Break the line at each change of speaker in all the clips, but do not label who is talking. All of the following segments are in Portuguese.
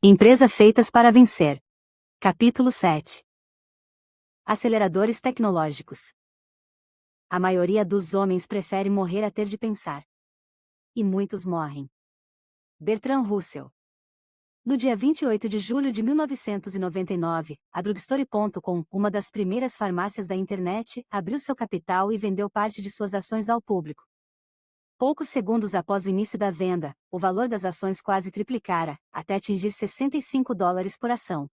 Empresa feitas para vencer. Capítulo 7. Aceleradores tecnológicos. A maioria dos homens prefere morrer a ter de pensar. E muitos morrem. Bertrand Russell. No dia 28 de julho de 1999, a Drugstore.com, uma das primeiras farmácias da internet, abriu seu capital e vendeu parte de suas ações ao público. Poucos segundos após o início da venda, o valor das ações quase triplicara, até atingir $65 por ação.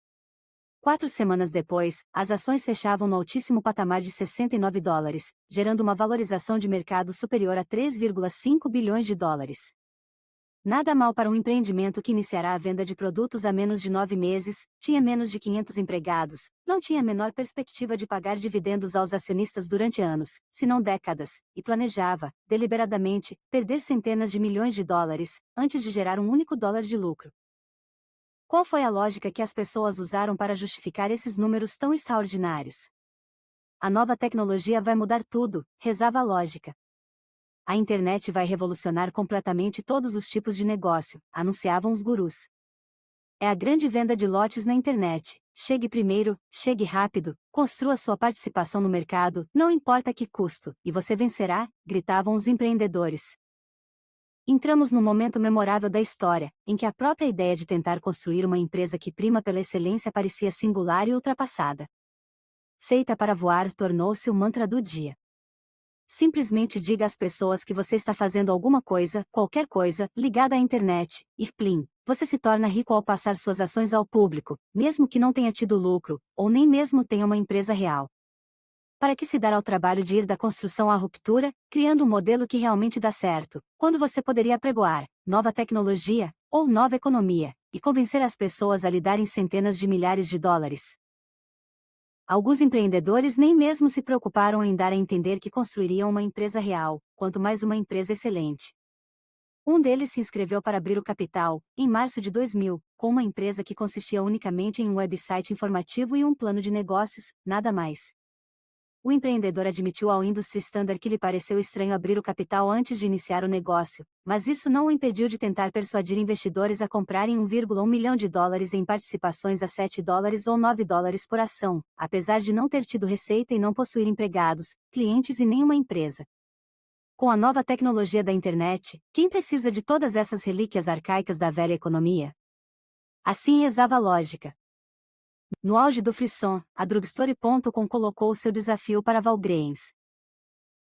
4 semanas depois, as ações fechavam no altíssimo patamar de $69, gerando uma valorização de mercado superior a 3,5 bilhões de dólares. Nada mal para um empreendimento que iniciará a venda de produtos há menos de 9 meses, tinha menos de 500 empregados, não tinha a menor perspectiva de pagar dividendos aos acionistas durante anos, se não décadas, e planejava, deliberadamente, perder centenas de milhões de dólares, antes de gerar um único dólar de lucro. Qual foi a lógica que as pessoas usaram para justificar esses números tão extraordinários? A nova tecnologia vai mudar tudo, rezava a lógica. A internet vai revolucionar completamente todos os tipos de negócio, anunciavam os gurus. É a grande venda de lotes na internet. Chegue primeiro, chegue rápido, construa sua participação no mercado, não importa que custo, e você vencerá, gritavam os empreendedores. Entramos num momento memorável da história, em que a própria ideia de tentar construir uma empresa que prima pela excelência parecia singular e ultrapassada. Feita para voar tornou-se o mantra do dia. Simplesmente diga às pessoas que você está fazendo alguma coisa, qualquer coisa, ligada à internet, e plim, você se torna rico ao passar suas ações ao público, mesmo que não tenha tido lucro, ou nem mesmo tenha uma empresa real. Para que se dar ao trabalho de ir da construção à ruptura, criando um modelo que realmente dá certo, quando você poderia apregoar nova tecnologia, ou nova economia, e convencer as pessoas a lhe darem centenas de milhares de dólares? Alguns empreendedores nem mesmo se preocuparam em dar a entender que construiriam uma empresa real, quanto mais uma empresa excelente. Um deles se inscreveu para abrir o capital, em março de 2000, com uma empresa que consistia unicamente em um website informativo e um plano de negócios, nada mais. O empreendedor admitiu ao Industry Standard que lhe pareceu estranho abrir o capital antes de iniciar o negócio, mas isso não o impediu de tentar persuadir investidores a comprarem 1,1 milhão de dólares em participações a $7 ou $9 por ação, apesar de não ter tido receita e não possuir empregados, clientes e nenhuma empresa. Com a nova tecnologia da internet, quem precisa de todas essas relíquias arcaicas da velha economia? Assim rezava a lógica. No auge do frisson, a Drugstore.com colocou seu desafio para Walgreens.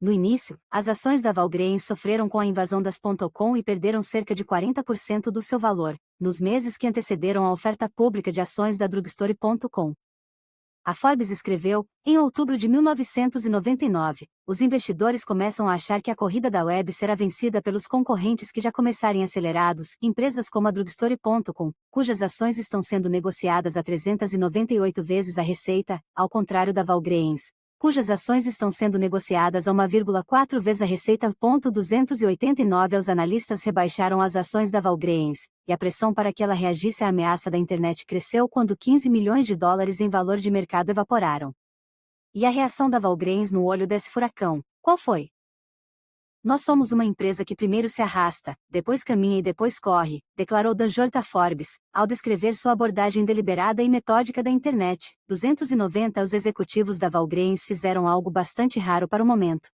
No início, as ações da Walgreens sofreram com a invasão das .com e perderam cerca de 40% do seu valor, nos meses que antecederam a oferta pública de ações da Drugstore.com. A Forbes escreveu, em outubro de 1999, os investidores começam a achar que a corrida da web será vencida pelos concorrentes que já começarem acelerados, empresas como a Drugstore.com, cujas ações estão sendo negociadas a 398 vezes a receita, ao contrário da Walgreens, cujas ações estão sendo negociadas a 1,4 vezes a receita. 289 Os analistas rebaixaram as ações da Walgreens, e a pressão para que ela reagisse à ameaça da internet cresceu quando 15 milhões de dólares em valor de mercado evaporaram. E a reação da Walgreens no olho desse furacão, qual foi? Nós somos uma empresa que primeiro se arrasta, depois caminha e depois corre, declarou Dan Jorta a Forbes, ao descrever sua abordagem deliberada e metódica da internet. 290 Os executivos da Walgreens fizeram algo bastante raro para o momento.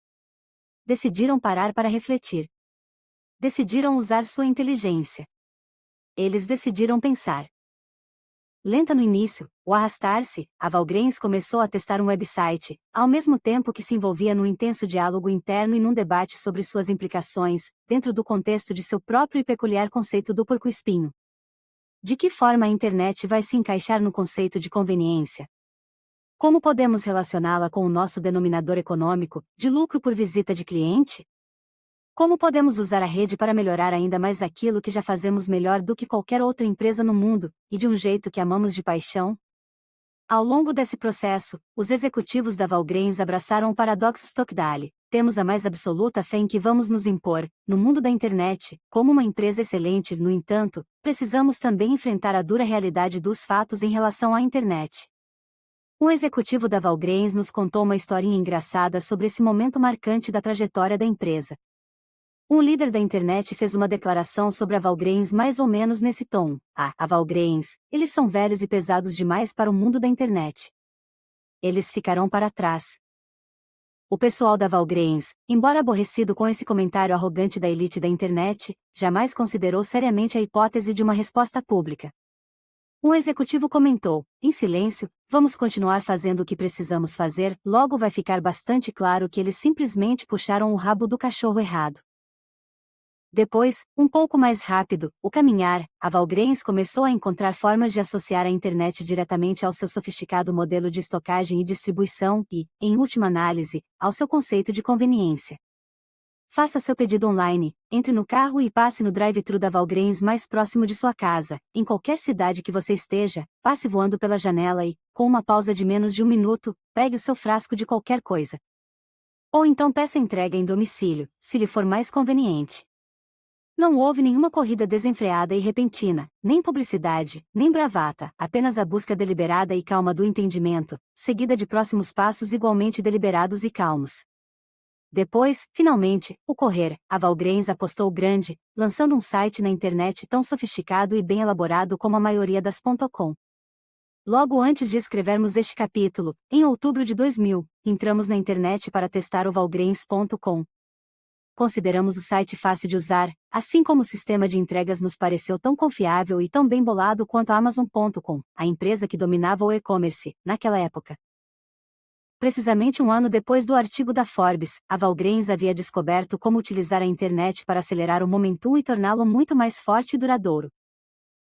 Decidiram parar para refletir. Decidiram usar sua inteligência. Eles decidiram pensar. Lenta no início, o arrastar-se, a Walgreens começou a testar um website, ao mesmo tempo que se envolvia num intenso diálogo interno e num debate sobre suas implicações, dentro do contexto de seu próprio e peculiar conceito do porco-espinho. De que forma a internet vai se encaixar no conceito de conveniência? Como podemos relacioná-la com o nosso denominador econômico, de lucro por visita de cliente? Como podemos usar a rede para melhorar ainda mais aquilo que já fazemos melhor do que qualquer outra empresa no mundo, e de um jeito que amamos de paixão? Ao longo desse processo, os executivos da Walgreens abraçaram o paradoxo Stockdale. Temos a mais absoluta fé em que vamos nos impor, no mundo da internet, como uma empresa excelente. No entanto, precisamos também enfrentar a dura realidade dos fatos em relação à internet. Um executivo da Walgreens nos contou uma historinha engraçada sobre esse momento marcante da trajetória da empresa. Um líder da internet fez uma declaração sobre a Valgriens mais ou menos nesse tom: a Valgriens, eles são velhos e pesados demais para o mundo da internet. Eles ficarão para trás. O pessoal da Valgriens, embora aborrecido com esse comentário arrogante da elite da internet, jamais considerou seriamente a hipótese de uma resposta pública. Um executivo comentou, em silêncio: vamos continuar fazendo o que precisamos fazer, logo vai ficar bastante claro que eles simplesmente puxaram o rabo do cachorro errado. Depois, um pouco mais rápido, o caminhar, a Valgriens começou a encontrar formas de associar a internet diretamente ao seu sofisticado modelo de estocagem e distribuição e, em última análise, ao seu conceito de conveniência. Faça seu pedido online, entre no carro e passe no drive-thru da Valgriens mais próximo de sua casa, em qualquer cidade que você esteja, passe voando pela janela e, com uma pausa de menos de 1 minuto, pegue o seu frasco de qualquer coisa. Ou então peça entrega em domicílio, se lhe for mais conveniente. Não houve nenhuma corrida desenfreada e repentina, nem publicidade, nem bravata, apenas a busca deliberada e calma do entendimento, seguida de próximos passos igualmente deliberados e calmos. Depois, finalmente, o correr, a Valgriens apostou grande, lançando um site na internet tão sofisticado e bem elaborado como a maioria das .com. Logo antes de escrevermos este capítulo, em outubro de 2000, entramos na internet para testar o Valgriens.com. Consideramos o site fácil de usar, assim como o sistema de entregas nos pareceu tão confiável e tão bem bolado quanto a Amazon.com, a empresa que dominava o e-commerce, naquela época. Precisamente um ano depois do artigo da Forbes, a Valgriens havia descoberto como utilizar a internet para acelerar o momentum e torná-lo muito mais forte e duradouro.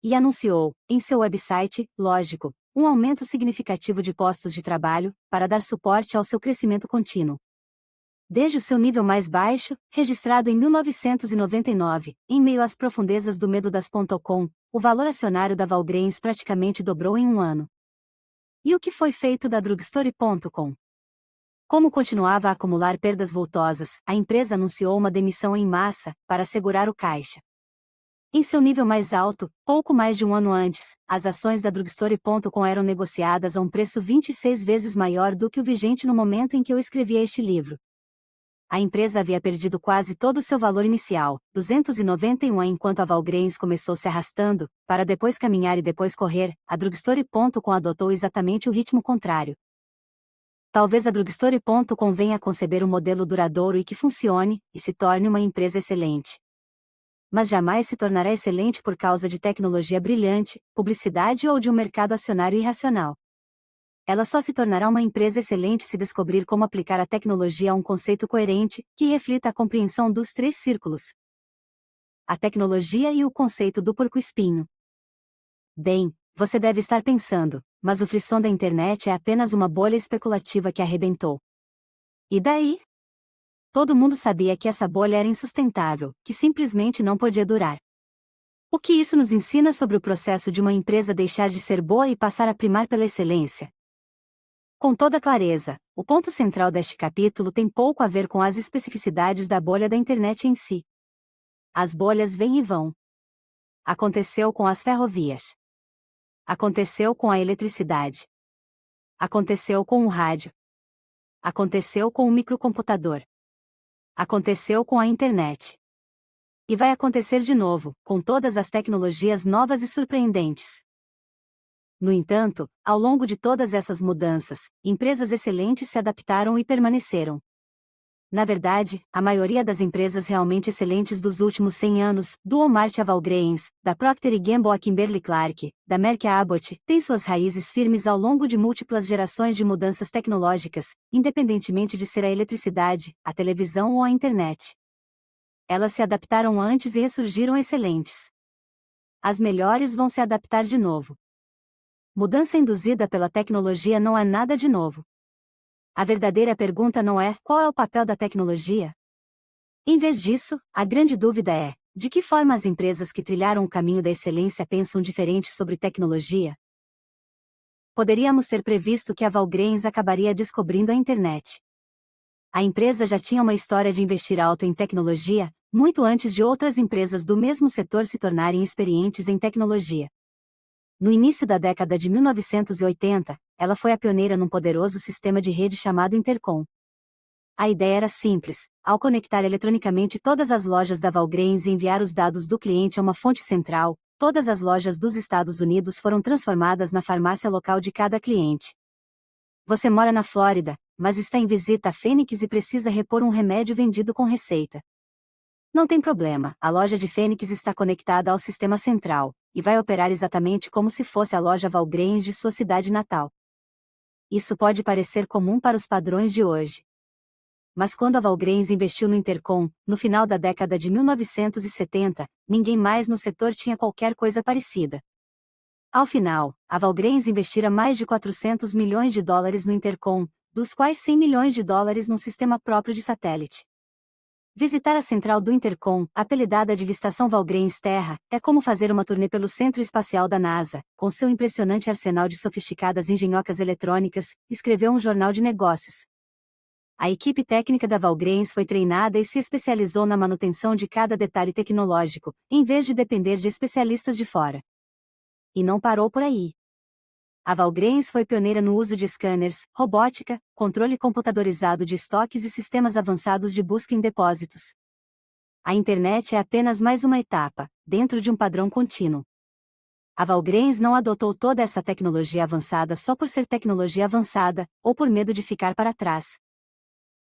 E anunciou, em seu website, lógico, um aumento significativo de postos de trabalho, para dar suporte ao seu crescimento contínuo. Desde o seu nível mais baixo, registrado em 1999, em meio às profundezas do medo das .com, o valor acionário da Valgriens praticamente dobrou em um ano. E o que foi feito da Drugstore.com? Como continuava a acumular perdas vultosas, a empresa anunciou uma demissão em massa, para segurar o caixa. Em seu nível mais alto, pouco mais de um ano antes, as ações da Drugstore.com eram negociadas a um preço 26 vezes maior do que o vigente no momento em que eu escrevia este livro. A empresa havia perdido quase todo o seu valor inicial, 291, enquanto a Valgriens começou se arrastando, para depois caminhar e depois correr. A Drugstore.com adotou exatamente o ritmo contrário. Talvez a Drugstore.com venha a conceber um modelo duradouro e que funcione, e se torne uma empresa excelente. Mas jamais se tornará excelente por causa de tecnologia brilhante, publicidade ou de um mercado acionário irracional. Ela só se tornará uma empresa excelente se descobrir como aplicar a tecnologia a um conceito coerente, que reflita a compreensão dos 3 círculos. A tecnologia e o conceito do porco-espinho. Bem, você deve estar pensando, mas o frisson da internet é apenas uma bolha especulativa que arrebentou. E daí? Todo mundo sabia que essa bolha era insustentável, que simplesmente não podia durar. O que isso nos ensina sobre o processo de uma empresa deixar de ser boa e passar a primar pela excelência? Com toda clareza, o ponto central deste capítulo tem pouco a ver com as especificidades da bolha da internet em si. As bolhas vêm e vão. Aconteceu com as ferrovias. Aconteceu com a eletricidade. Aconteceu com o rádio. Aconteceu com o microcomputador. Aconteceu com a internet. E vai acontecer de novo, com todas as tecnologias novas e surpreendentes. No entanto, ao longo de todas essas mudanças, empresas excelentes se adaptaram e permaneceram. Na verdade, a maioria das empresas realmente excelentes dos últimos 100 anos, do Walmart a Valgriens, da Procter & Gamble a Kimberly-Clark, da Merck a Abbott, têm suas raízes firmes ao longo de múltiplas gerações de mudanças tecnológicas, independentemente de ser a eletricidade, a televisão ou a internet. Elas se adaptaram antes e ressurgiram excelentes. As melhores vão se adaptar de novo. Mudança induzida pela tecnologia não é nada de novo. A verdadeira pergunta não é qual é o papel da tecnologia. Em vez disso, a grande dúvida é: de que forma as empresas que trilharam o caminho da excelência pensam diferente sobre tecnologia? Poderíamos ter previsto que a Valgriens acabaria descobrindo a internet. A empresa já tinha uma história de investir alto em tecnologia, muito antes de outras empresas do mesmo setor se tornarem experientes em tecnologia. No início da década de 1980, ela foi a pioneira num poderoso sistema de rede chamado Intercom. A ideia era simples: ao conectar eletronicamente todas as lojas da Walgreens e enviar os dados do cliente a uma fonte central, todas as lojas dos Estados Unidos foram transformadas na farmácia local de cada cliente. Você mora na Flórida, mas está em visita a Phoenix e precisa repor um remédio vendido com receita. Não tem problema, a loja de Phoenix está conectada ao sistema central, e vai operar exatamente como se fosse a loja Walgreens de sua cidade natal. Isso pode parecer comum para os padrões de hoje. Mas quando a Walgreens investiu no Intercom, no final da década de 1970, ninguém mais no setor tinha qualquer coisa parecida. Ao final, a Walgreens investira mais de 400 milhões de dólares no Intercom, dos quais 100 milhões de dólares num sistema próprio de satélite. Visitar a central do Intercom, apelidada de Estação Walgreens Terra, é como fazer uma turnê pelo Centro Espacial da NASA, com seu impressionante arsenal de sofisticadas engenhocas eletrônicas, escreveu um jornal de negócios. A equipe técnica da Walgreens foi treinada e se especializou na manutenção de cada detalhe tecnológico, em vez de depender de especialistas de fora. E não parou por aí. A Walgreens foi pioneira no uso de scanners, robótica, controle computadorizado de estoques e sistemas avançados de busca em depósitos. A internet é apenas mais uma etapa, dentro de um padrão contínuo. A Walgreens não adotou toda essa tecnologia avançada só por ser tecnologia avançada, ou por medo de ficar para trás.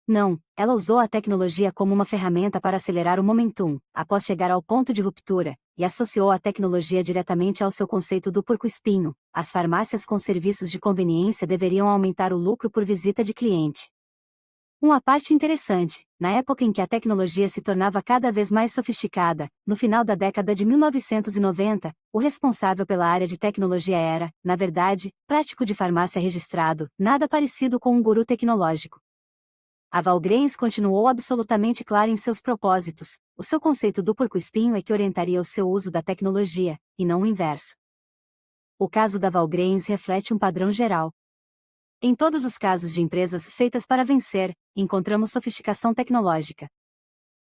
Não, ela usou a tecnologia como uma ferramenta para acelerar o momentum, após chegar ao ponto de ruptura, e associou a tecnologia diretamente ao seu conceito do porco-espinho. As farmácias com serviços de conveniência deveriam aumentar o lucro por visita de cliente. Uma parte interessante: na época em que a tecnologia se tornava cada vez mais sofisticada, no final da década de 1990, o responsável pela área de tecnologia era, na verdade, prático de farmácia registrado, nada parecido com um guru tecnológico. A Walgreens continuou absolutamente clara em seus propósitos: o seu conceito do porco-espinho é que orientaria o seu uso da tecnologia, e não o inverso. O caso da Walgreens reflete um padrão geral. Em todos os casos de empresas feitas para vencer, encontramos sofisticação tecnológica.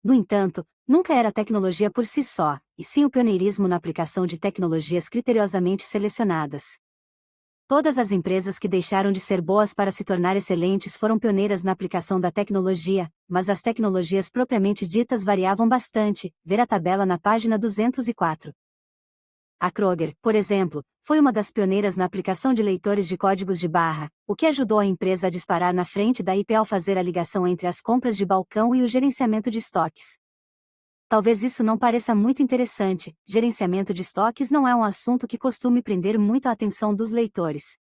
No entanto, nunca era a tecnologia por si só, e sim o pioneirismo na aplicação de tecnologias criteriosamente selecionadas. Todas as empresas que deixaram de ser boas para se tornar excelentes foram pioneiras na aplicação da tecnologia, mas as tecnologias propriamente ditas variavam bastante, ver a tabela na página 204. A Kroger, por exemplo, foi uma das pioneiras na aplicação de leitores de códigos de barra, o que ajudou a empresa a disparar na frente da IP ao fazer a ligação entre as compras de balcão e o gerenciamento de estoques. Talvez isso não pareça muito interessante: gerenciamento de estoques não é um assunto que costume prender muito a atenção dos leitores.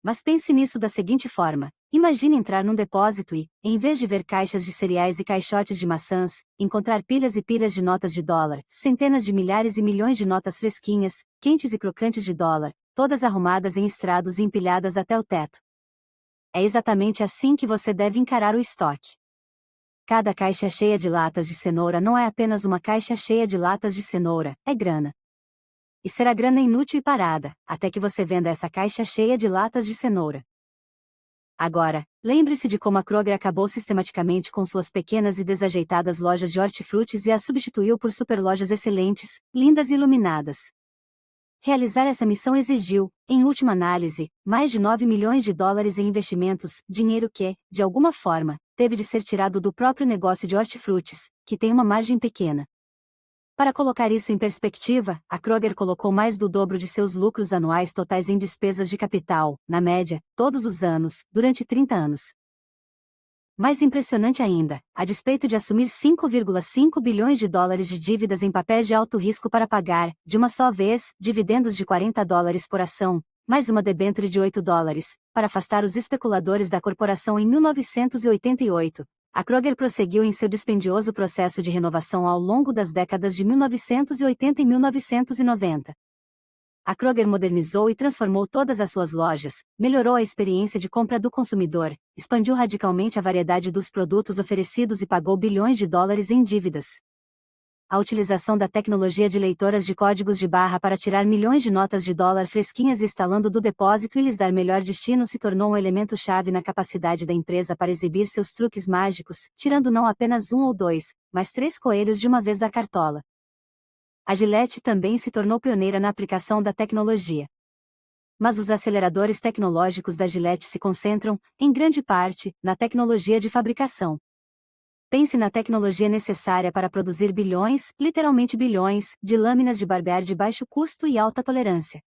Mas pense nisso da seguinte forma: imagine entrar num depósito e, em vez de ver caixas de cereais e caixotes de maçãs, encontrar pilhas e pilhas de notas de dólar, centenas de milhares e milhões de notas fresquinhas, quentes e crocantes de dólar, todas arrumadas em estrados e empilhadas até o teto. É exatamente assim que você deve encarar o estoque. Cada caixa cheia de latas de cenoura não é apenas uma caixa cheia de latas de cenoura, é grana. E será grana inútil e parada, até que você venda essa caixa cheia de latas de cenoura. Agora, lembre-se de como a Kroger acabou sistematicamente com suas pequenas e desajeitadas lojas de hortifrutis e as substituiu por superlojas excelentes, lindas e iluminadas. Realizar essa missão exigiu, em última análise, mais de 9 milhões de dólares em investimentos, dinheiro que, de alguma forma, teve de ser tirado do próprio negócio de hortifrutis, que tem uma margem pequena. Para colocar isso em perspectiva, a Kroger colocou mais do dobro de seus lucros anuais totais em despesas de capital, na média, todos os anos, durante 30 anos. Mais impressionante ainda, a despeito de assumir 5,5 bilhões de dólares de dívidas em papéis de alto risco para pagar, de uma só vez, dividendos de $40 por ação, mais uma debênture de $8, para afastar os especuladores da corporação em 1988, a Kroger prosseguiu em seu dispendioso processo de renovação ao longo das décadas de 1980 e 1990. A Kroger modernizou e transformou todas as suas lojas, melhorou a experiência de compra do consumidor, expandiu radicalmente a variedade dos produtos oferecidos e pagou bilhões de dólares em dívidas. A utilização da tecnologia de leitoras de códigos de barra para tirar milhões de notas de dólar fresquinhas e instalando do depósito e lhes dar melhor destino se tornou um elemento-chave na capacidade da empresa para exibir seus truques mágicos, tirando não apenas um ou dois, mas 3 coelhos de uma vez da cartola. A Gillette também se tornou pioneira na aplicação da tecnologia. Mas os aceleradores tecnológicos da Gillette se concentram, em grande parte, na tecnologia de fabricação. Pense na tecnologia necessária para produzir bilhões, literalmente bilhões, de lâminas de barbear de baixo custo e alta tolerância.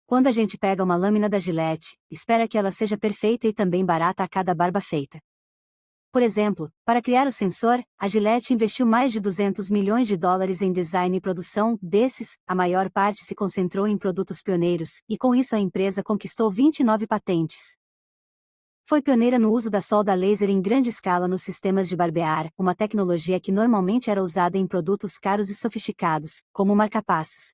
Quando a gente pega uma lâmina da Gillette, espera que ela seja perfeita e também barata a cada barba feita. Por exemplo, para criar o sensor, a Gillette investiu mais de 200 milhões de dólares em design e produção. Desses, a maior parte se concentrou em produtos pioneiros, e com isso a empresa conquistou 29 patentes. Foi pioneira no uso da solda laser em grande escala nos sistemas de barbear, uma tecnologia que normalmente era usada em produtos caros e sofisticados, como marca-passos.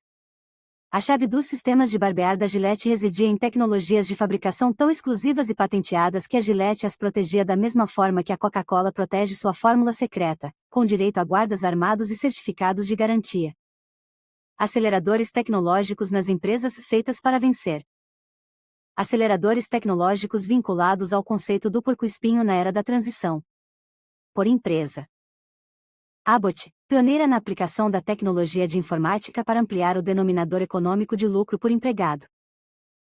A chave dos sistemas de barbear da Gillette residia em tecnologias de fabricação tão exclusivas e patenteadas que a Gillette as protegia da mesma forma que a Coca-Cola protege sua fórmula secreta, com direito a guardas armados e certificados de garantia. Aceleradores tecnológicos nas empresas feitas para vencer. Aceleradores tecnológicos vinculados ao conceito do porco-espinho na era da transição. Por empresa. Abbott, pioneira na aplicação da tecnologia de informática para ampliar o denominador econômico de lucro por empregado.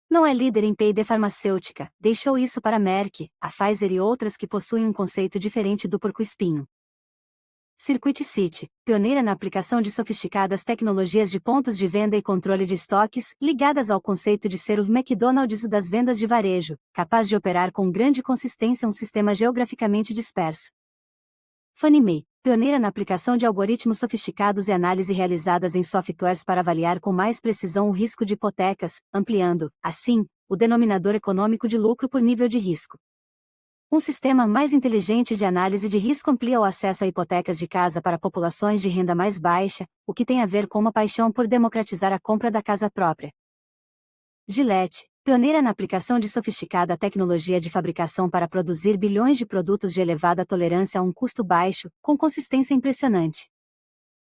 Não é líder em P&D farmacêutica, deixou isso para a Merck, a Pfizer e outras que possuem um conceito diferente do porco-espinho. Circuit City, pioneira na aplicação de sofisticadas tecnologias de pontos de venda e controle de estoques, ligadas ao conceito de ser o McDonald's das vendas de varejo, capaz de operar com grande consistência um sistema geograficamente disperso. Fannie Mae, pioneira na aplicação de algoritmos sofisticados e análise realizadas em softwares para avaliar com mais precisão o risco de hipotecas, ampliando, assim, o denominador econômico de lucro por nível de risco. Um sistema mais inteligente de análise de risco amplia o acesso a hipotecas de casa para populações de renda mais baixa, o que tem a ver com uma paixão por democratizar a compra da casa própria. Gillette, pioneira na aplicação de sofisticada tecnologia de fabricação para produzir bilhões de produtos de elevada tolerância a um custo baixo, com consistência impressionante.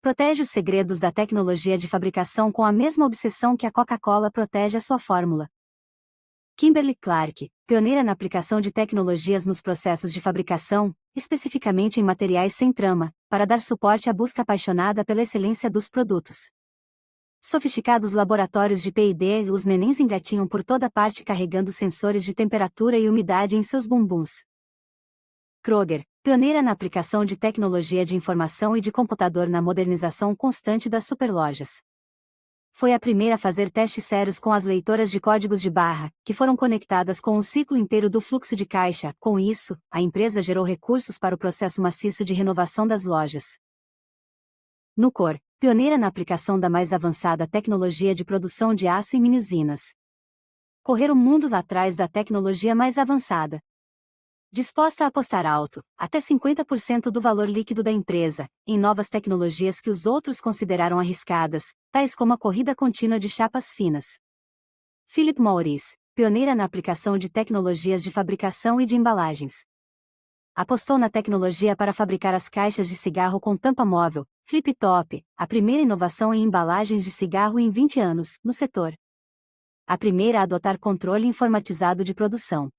Protege os segredos da tecnologia de fabricação com a mesma obsessão que a Coca-Cola protege a sua fórmula. Kimberly-Clark, pioneira na aplicação de tecnologias nos processos de fabricação, especificamente em materiais sem trama, para dar suporte à busca apaixonada pela excelência dos produtos. Sofisticados laboratórios de P&D, os nenéns engatinham por toda parte carregando sensores de temperatura e umidade em seus bumbuns. Kroger, pioneira na aplicação de tecnologia de informação e de computador na modernização constante das superlojas. Foi a primeira a fazer testes sérios com as leitoras de códigos de barra, que foram conectadas com o ciclo inteiro do fluxo de caixa. Com isso, a empresa gerou recursos para o processo maciço de renovação das lojas. Nucor, pioneira na aplicação da mais avançada tecnologia de produção de aço em mini-usinas. Correr o mundo atrás da tecnologia mais avançada. Disposta a apostar alto, até 50% do valor líquido da empresa, em novas tecnologias que os outros consideraram arriscadas, tais como a corrida contínua de chapas finas. Philip Morris, pioneira na aplicação de tecnologias de fabricação e de embalagens. Apostou na tecnologia para fabricar as caixas de cigarro com tampa móvel, Flip Top, a primeira inovação em embalagens de cigarro em 20 anos, no setor. A primeira a adotar controle informatizado de produção.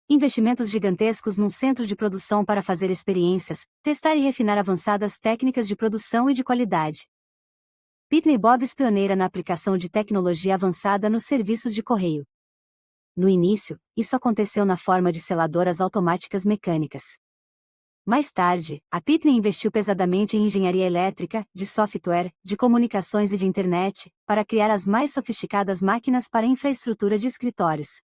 Investimentos gigantescos num centro de produção para fazer experiências, testar e refinar avançadas técnicas de produção e de qualidade. Pitney Bowes, pioneira na aplicação de tecnologia avançada nos serviços de correio. No início, isso aconteceu na forma de seladoras automáticas mecânicas. Mais tarde, a Pitney investiu pesadamente em engenharia elétrica, de software, de comunicações e de internet, para criar as mais sofisticadas máquinas para infraestrutura de escritórios.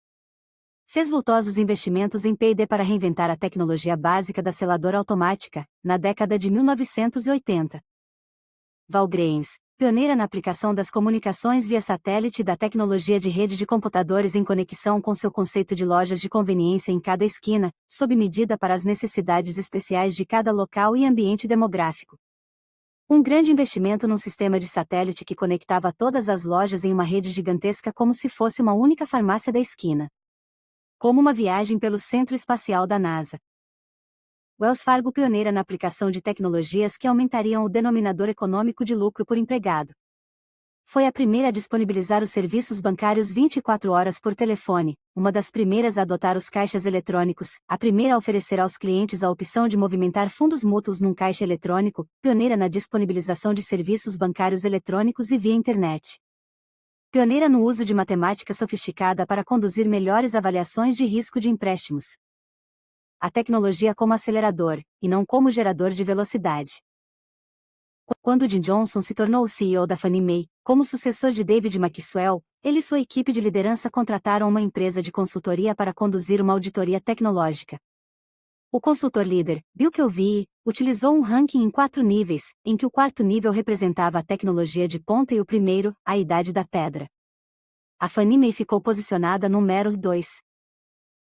Fez vultosos investimentos em P&D para reinventar a tecnologia básica da seladora automática, na década de 1980. Walgreens, pioneira na aplicação das comunicações via satélite e da tecnologia de rede de computadores em conexão com seu conceito de lojas de conveniência em cada esquina, sob medida para as necessidades especiais de cada local e ambiente demográfico. Um grande investimento num sistema de satélite que conectava todas as lojas em uma rede gigantesca como se fosse uma única farmácia da esquina. Como uma viagem pelo centro espacial da NASA. Wells Fargo, pioneira na aplicação de tecnologias que aumentariam o denominador econômico de lucro por empregado. Foi a primeira a disponibilizar os serviços bancários 24 horas por telefone, uma das primeiras a adotar os caixas eletrônicos, a primeira a oferecer aos clientes a opção de movimentar fundos mútuos num caixa eletrônico, pioneira na disponibilização de serviços bancários eletrônicos e via internet. Pioneira no uso de matemática sofisticada para conduzir melhores avaliações de risco de empréstimos. A tecnologia como acelerador, e não como gerador de velocidade. Quando Jim Johnson se tornou o CEO da Fannie Mae, como sucessor de David Maxwell, ele e sua equipe de liderança contrataram uma empresa de consultoria para conduzir uma auditoria tecnológica. O consultor líder, Bill Kelvey, utilizou um ranking em 4 níveis, em que o quarto nível representava a tecnologia de ponta e o primeiro, a idade da pedra. A Fannie Mae ficou posicionada no número 2.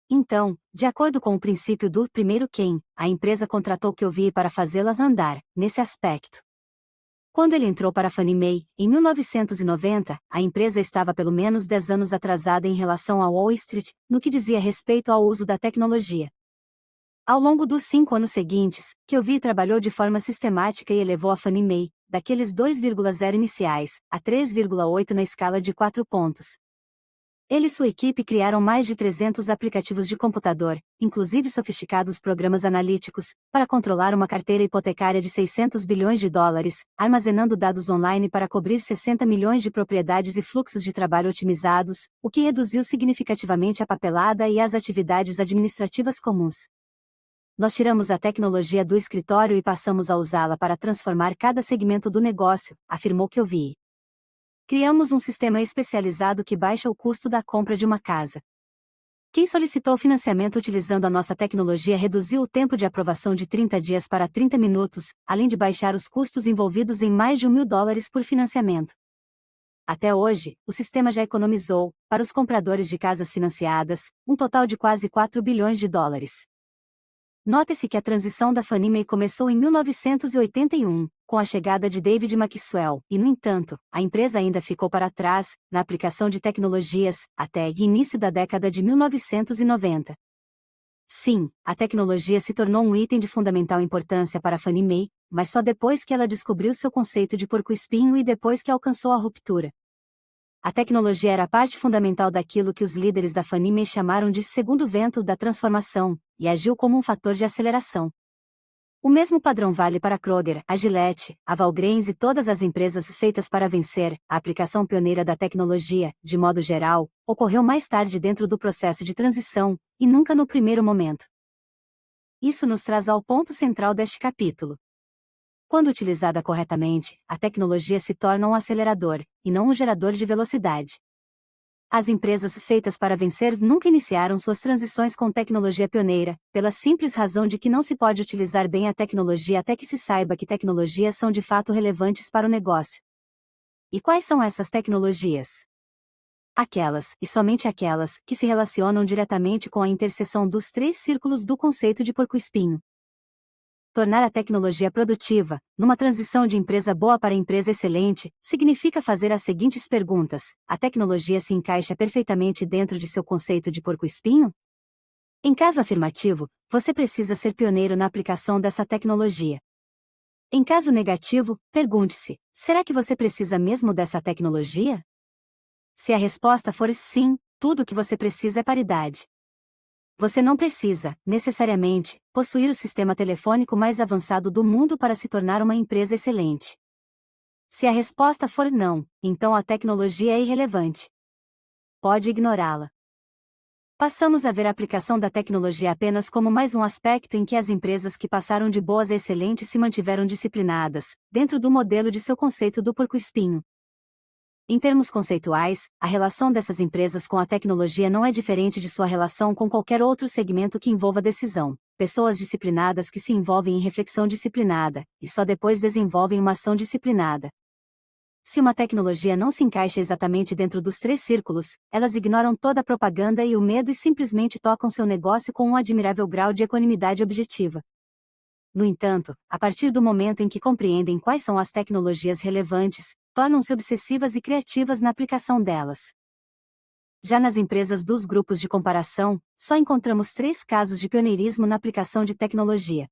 Então, de acordo com o princípio do primeiro quem, a empresa contratou Kelvey para fazê-la andar, nesse aspecto. Quando ele entrou para a Fannie Mae, em 1990, a empresa estava pelo menos 10 anos atrasada em relação à Wall Street, no que dizia respeito ao uso da tecnologia. Ao longo dos 5 anos seguintes, Kelvey trabalhou de forma sistemática e elevou a Fannie Mae, daqueles 2,0 iniciais, a 3,8 na escala de 4 pontos. Ele e sua equipe criaram mais de 300 aplicativos de computador, inclusive sofisticados programas analíticos, para controlar uma carteira hipotecária de 600 bilhões de dólares, armazenando dados online para cobrir 60 milhões de propriedades e fluxos de trabalho otimizados, o que reduziu significativamente a papelada e as atividades administrativas comuns. Nós tiramos a tecnologia do escritório e passamos a usá-la para transformar cada segmento do negócio, afirmou Kelvey. Criamos um sistema especializado que baixa o custo da compra de uma casa. Quem solicitou financiamento utilizando a nossa tecnologia reduziu o tempo de aprovação de 30 dias para 30 minutos, além de baixar os custos envolvidos em mais de $1.000 por financiamento. Até hoje, o sistema já economizou, para os compradores de casas financiadas, um total de quase 4 bilhões de dólares. Note-se que a transição da Fannie Mae começou em 1981, com a chegada de David Maxwell, e no entanto, a empresa ainda ficou para trás, na aplicação de tecnologias, até o início da década de 1990. Sim, a tecnologia se tornou um item de fundamental importância para a Fannie Mae, mas só depois que ela descobriu seu conceito de porco-espinho e depois que alcançou a ruptura. A tecnologia era parte fundamental daquilo que os líderes da Fannie Mae chamaram de segundo vento da transformação, e agiu como um fator de aceleração. O mesmo padrão vale para a Kroger, a Gillette, a Walgreens e todas as empresas feitas para vencer. A aplicação pioneira da tecnologia, de modo geral, ocorreu mais tarde dentro do processo de transição, e nunca no primeiro momento. Isso nos traz ao ponto central deste capítulo. Quando utilizada corretamente, a tecnologia se torna um acelerador, e não um gerador de velocidade. As empresas feitas para vencer nunca iniciaram suas transições com tecnologia pioneira, pela simples razão de que não se pode utilizar bem a tecnologia até que se saiba que tecnologias são de fato relevantes para o negócio. E quais são essas tecnologias? Aquelas, e somente aquelas, que se relacionam diretamente com a interseção dos 3 círculos do conceito de porco-espinho. Tornar a tecnologia produtiva, numa transição de empresa boa para empresa excelente, significa fazer as seguintes perguntas: a tecnologia se encaixa perfeitamente dentro de seu conceito de porco-espinho? Em caso afirmativo, você precisa ser pioneiro na aplicação dessa tecnologia. Em caso negativo, pergunte-se: será que você precisa mesmo dessa tecnologia? Se a resposta for sim, tudo o que você precisa é paridade. Você não precisa, necessariamente, possuir o sistema telefônico mais avançado do mundo para se tornar uma empresa excelente. Se a resposta for não, então a tecnologia é irrelevante. Pode ignorá-la. Passamos a ver a aplicação da tecnologia apenas como mais um aspecto em que as empresas que passaram de boas a excelentes se mantiveram disciplinadas, dentro do modelo de seu conceito do porco-espinho. Em termos conceituais, a relação dessas empresas com a tecnologia não é diferente de sua relação com qualquer outro segmento que envolva decisão. Pessoas disciplinadas que se envolvem em reflexão disciplinada, e só depois desenvolvem uma ação disciplinada. Se uma tecnologia não se encaixa exatamente dentro dos 3 círculos, elas ignoram toda a propaganda e o medo e simplesmente tocam seu negócio com um admirável grau de equanimidade objetiva. No entanto, a partir do momento em que compreendem quais são as tecnologias relevantes, tornam-se obsessivas e criativas na aplicação delas. Já nas empresas dos grupos de comparação, só encontramos 3 casos de pioneirismo na aplicação de tecnologia.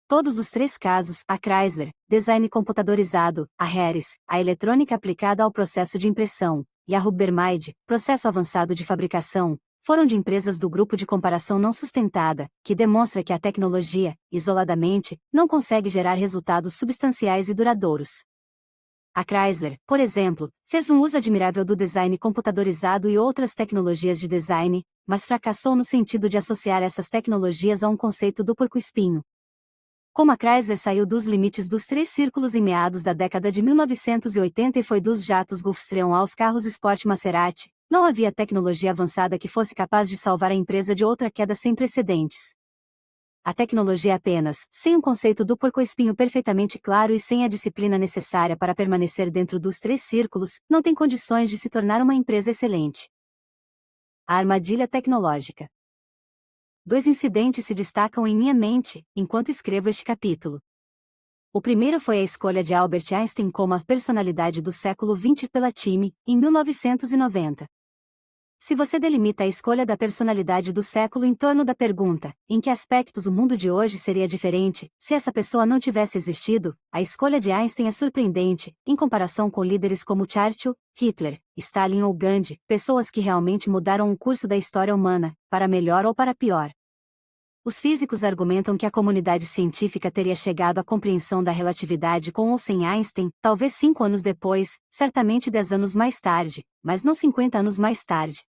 Todos os 3 casos, a Chrysler, design computadorizado, a Harris, a eletrônica aplicada ao processo de impressão, e a Rubbermaid, processo avançado de fabricação, foram de empresas do grupo de comparação não sustentada, que demonstra que a tecnologia, isoladamente, não consegue gerar resultados substanciais e duradouros. A Chrysler, por exemplo, fez um uso admirável do design computadorizado e outras tecnologias de design, mas fracassou no sentido de associar essas tecnologias a um conceito do porco-espinho. Como a Chrysler saiu dos limites dos três círculos em meados da década de 1980 e foi dos jatos Gulfstream aos carros Sport Maserati, não havia tecnologia avançada que fosse capaz de salvar a empresa de outra queda sem precedentes. A tecnologia apenas, sem um conceito do porco-espinho perfeitamente claro e sem a disciplina necessária para permanecer dentro dos três círculos, não tem condições de se tornar uma empresa excelente. A armadilha tecnológica. Dois incidentes se destacam em minha mente, enquanto escrevo este capítulo. O primeiro foi a escolha de Albert Einstein como a personalidade do século XX pela Time, em 1990. Se você delimita a escolha da personalidade do século em torno da pergunta, em que aspectos o mundo de hoje seria diferente, se essa pessoa não tivesse existido, a escolha de Einstein é surpreendente, em comparação com líderes como Churchill, Hitler, Stalin ou Gandhi, pessoas que realmente mudaram o curso da história humana, para melhor ou para pior. Os físicos argumentam que a comunidade científica teria chegado à compreensão da relatividade com ou sem Einstein, talvez 5 anos depois, certamente 10 anos mais tarde, mas não 50 anos mais tarde.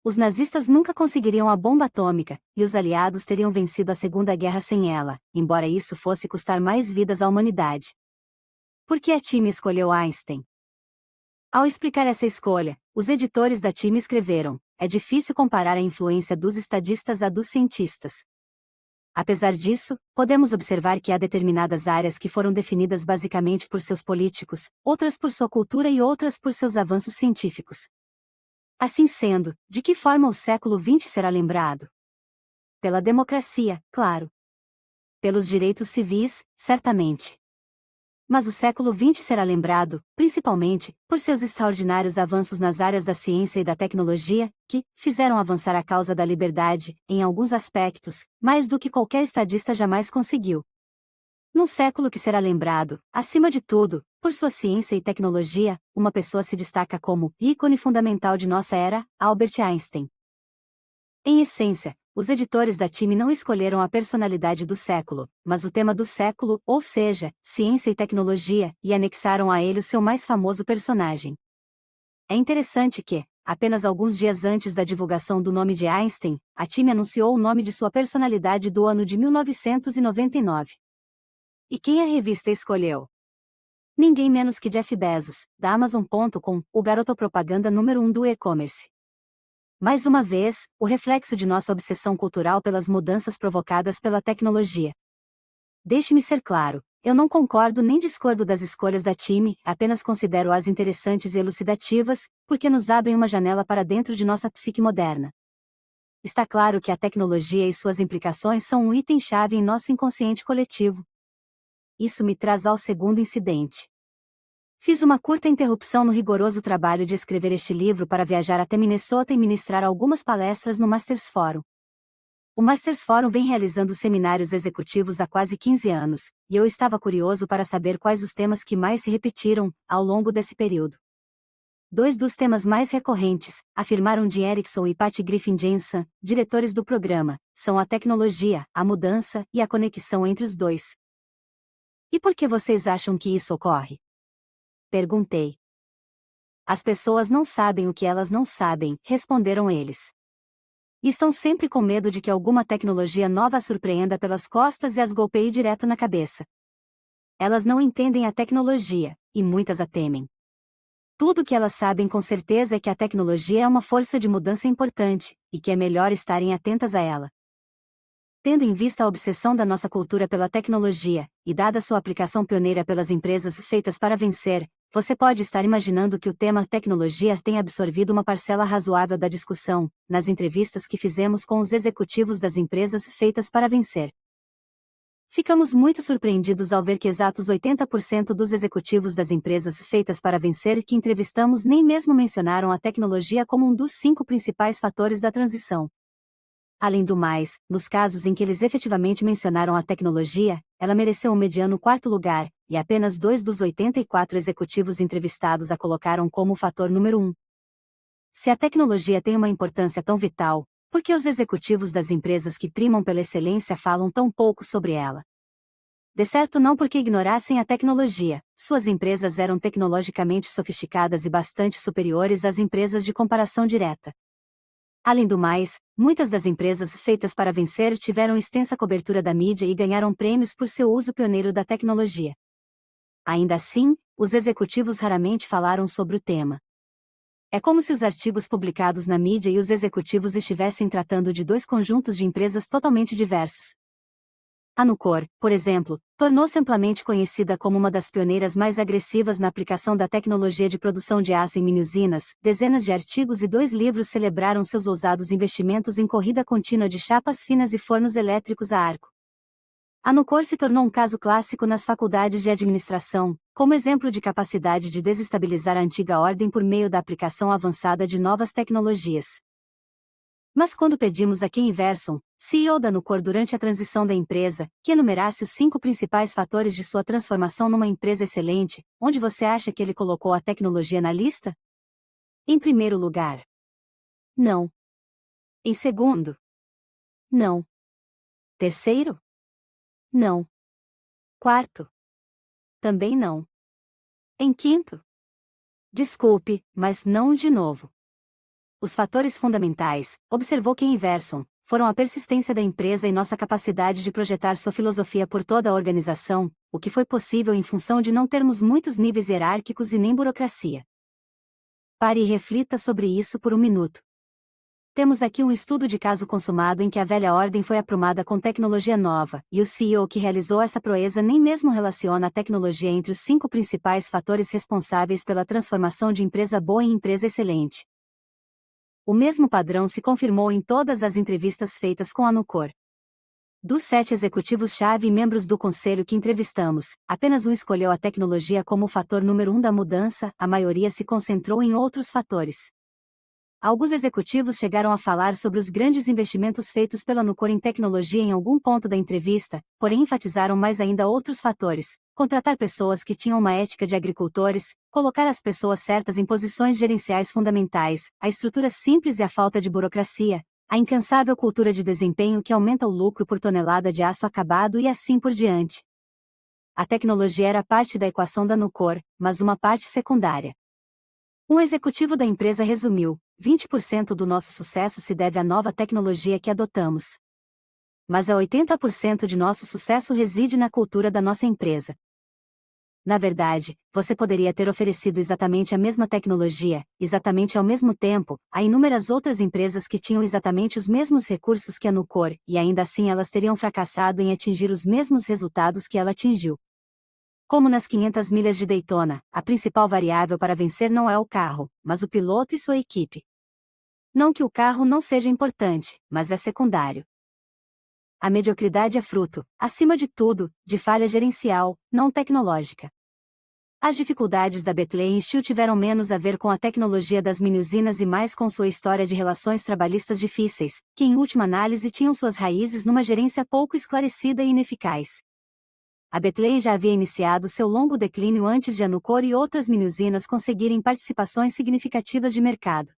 Os nazistas nunca conseguiriam a bomba atômica, e os aliados teriam vencido a Segunda Guerra sem ela, embora isso fosse custar mais vidas à humanidade. Por que a Time escolheu Einstein? Ao explicar essa escolha, os editores da Time escreveram: é difícil comparar a influência dos estadistas à dos cientistas. Apesar disso, podemos observar que há determinadas áreas que foram definidas basicamente por seus políticos, outras por sua cultura e outras por seus avanços científicos. Assim sendo, de que forma o século XX será lembrado? Pela democracia, claro. Pelos direitos civis, certamente. Mas o século XX será lembrado, principalmente, por seus extraordinários avanços nas áreas da ciência e da tecnologia, que fizeram avançar a causa da liberdade, em alguns aspectos, mais do que qualquer estadista jamais conseguiu. Num século que será lembrado, acima de tudo, por sua ciência e tecnologia, uma pessoa se destaca como ícone fundamental de nossa era, Albert Einstein. Em essência, os editores da Time não escolheram a personalidade do século, mas o tema do século, ou seja, ciência e tecnologia, e anexaram a ele o seu mais famoso personagem. É interessante que, apenas alguns dias antes da divulgação do nome de Einstein, a Time anunciou o nome de sua personalidade do ano de 1999. E quem a revista escolheu? Ninguém menos que Jeff Bezos, da Amazon.com, o garoto propaganda número 1 do e-commerce. Mais uma vez, o reflexo de nossa obsessão cultural pelas mudanças provocadas pela tecnologia. Deixe-me ser claro, eu não concordo nem discordo das escolhas da Time, apenas considero-as interessantes e elucidativas, porque nos abrem uma janela para dentro de nossa psique moderna. Está claro que a tecnologia e suas implicações são um item-chave em nosso inconsciente coletivo. Isso me traz ao segundo incidente. Fiz uma curta interrupção no rigoroso trabalho de escrever este livro para viajar até Minnesota e ministrar algumas palestras no Masters Forum. O Masters Forum vem realizando seminários executivos há quase 15 anos, e eu estava curioso para saber quais os temas que mais se repetiram, ao longo desse período. Dois dos temas mais recorrentes, afirmaram Jim Erickson e Patty Griffin-Jensen, diretores do programa, são a tecnologia, a mudança e a conexão entre os dois. E por que vocês acham que isso ocorre? Perguntei. As pessoas não sabem o que elas não sabem, responderam eles. E estão sempre com medo de que alguma tecnologia nova as surpreenda pelas costas e as golpeie direto na cabeça. Elas não entendem a tecnologia, e muitas a temem. Tudo o que elas sabem com certeza é que a tecnologia é uma força de mudança importante, e que é melhor estarem atentas a ela. Tendo em vista a obsessão da nossa cultura pela tecnologia, e dada sua aplicação pioneira pelas empresas feitas para vencer, você pode estar imaginando que o tema tecnologia tem absorvido uma parcela razoável da discussão, nas entrevistas que fizemos com os executivos das empresas feitas para vencer. Ficamos muito surpreendidos ao ver que exatos 80% dos executivos das empresas feitas para vencer que entrevistamos nem mesmo mencionaram a tecnologia como um dos 5 principais fatores da transição. Além do mais, nos casos em que eles efetivamente mencionaram a tecnologia, ela mereceu um mediano 4º lugar, e apenas 2 dos 84 executivos entrevistados a colocaram como o fator número 1. Se a tecnologia tem uma importância tão vital, por que os executivos das empresas que primam pela excelência falam tão pouco sobre ela? De certo não porque ignorassem a tecnologia, suas empresas eram tecnologicamente sofisticadas e bastante superiores às empresas de comparação direta. Além do mais, muitas das empresas feitas para vencer tiveram extensa cobertura da mídia e ganharam prêmios por seu uso pioneiro da tecnologia. Ainda assim, os executivos raramente falaram sobre o tema. É como se os artigos publicados na mídia e os executivos estivessem tratando de dois conjuntos de empresas totalmente diversos. A Nucor, por exemplo, tornou-se amplamente conhecida como uma das pioneiras mais agressivas na aplicação da tecnologia de produção de aço em mini-usinas. Dezenas de artigos e 2 livros celebraram seus ousados investimentos em corrida contínua de chapas finas e fornos elétricos a arco. A Nucor se tornou um caso clássico nas faculdades de administração, como exemplo de capacidade de desestabilizar a antiga ordem por meio da aplicação avançada de novas tecnologias. Mas quando pedimos a Ken Iverson, CEO da Nucor durante a transição da empresa, que enumerasse os 5 principais fatores de sua transformação numa empresa excelente, onde você acha que ele colocou a tecnologia na lista? Em primeiro lugar. Não. Em segundo. Não. Terceiro? Não. Quarto? Também não. Em quinto? Desculpe, mas não de novo. Os fatores fundamentais, observou Ken Iverson, foram a persistência da empresa e nossa capacidade de projetar sua filosofia por toda a organização, o que foi possível em função de não termos muitos níveis hierárquicos e nem burocracia. Pare e reflita sobre isso por um minuto. Temos aqui um estudo de caso consumado em que a velha ordem foi aprumada com tecnologia nova, e o CEO que realizou essa proeza nem mesmo relaciona a tecnologia entre os 5 principais fatores responsáveis pela transformação de empresa boa em empresa excelente. O mesmo padrão se confirmou em todas as entrevistas feitas com a Nucor. Dos 7 executivos-chave e membros do conselho que entrevistamos, apenas um escolheu a tecnologia como o fator número 1 da mudança, a maioria se concentrou em outros fatores. Alguns executivos chegaram a falar sobre os grandes investimentos feitos pela Nucor em tecnologia em algum ponto da entrevista, porém enfatizaram mais ainda outros fatores: contratar pessoas que tinham uma ética de agricultores, colocar as pessoas certas em posições gerenciais fundamentais, a estrutura simples e a falta de burocracia, a incansável cultura de desempenho que aumenta o lucro por tonelada de aço acabado e assim por diante. A tecnologia era parte da equação da Nucor, mas uma parte secundária. Um executivo da empresa resumiu: 20% do nosso sucesso se deve à nova tecnologia que adotamos. Mas a 80% de nosso sucesso reside na cultura da nossa empresa. Na verdade, você poderia ter oferecido exatamente a mesma tecnologia, exatamente ao mesmo tempo, a inúmeras outras empresas que tinham exatamente os mesmos recursos que a Nucor, e ainda assim elas teriam fracassado em atingir os mesmos resultados que ela atingiu. Como nas 500 milhas de Daytona, a principal variável para vencer não é o carro, mas o piloto e sua equipe. Não que o carro não seja importante, mas é secundário. A mediocridade é fruto, acima de tudo, de falha gerencial, não tecnológica. As dificuldades da Bethlehem Steel tiveram menos a ver com a tecnologia das mini-usinas e mais com sua história de relações trabalhistas difíceis, que em última análise tinham suas raízes numa gerência pouco esclarecida e ineficaz. A Bethlehem já havia iniciado seu longo declínio antes de a Nucor e outras mini-usinas conseguirem participações significativas de mercado.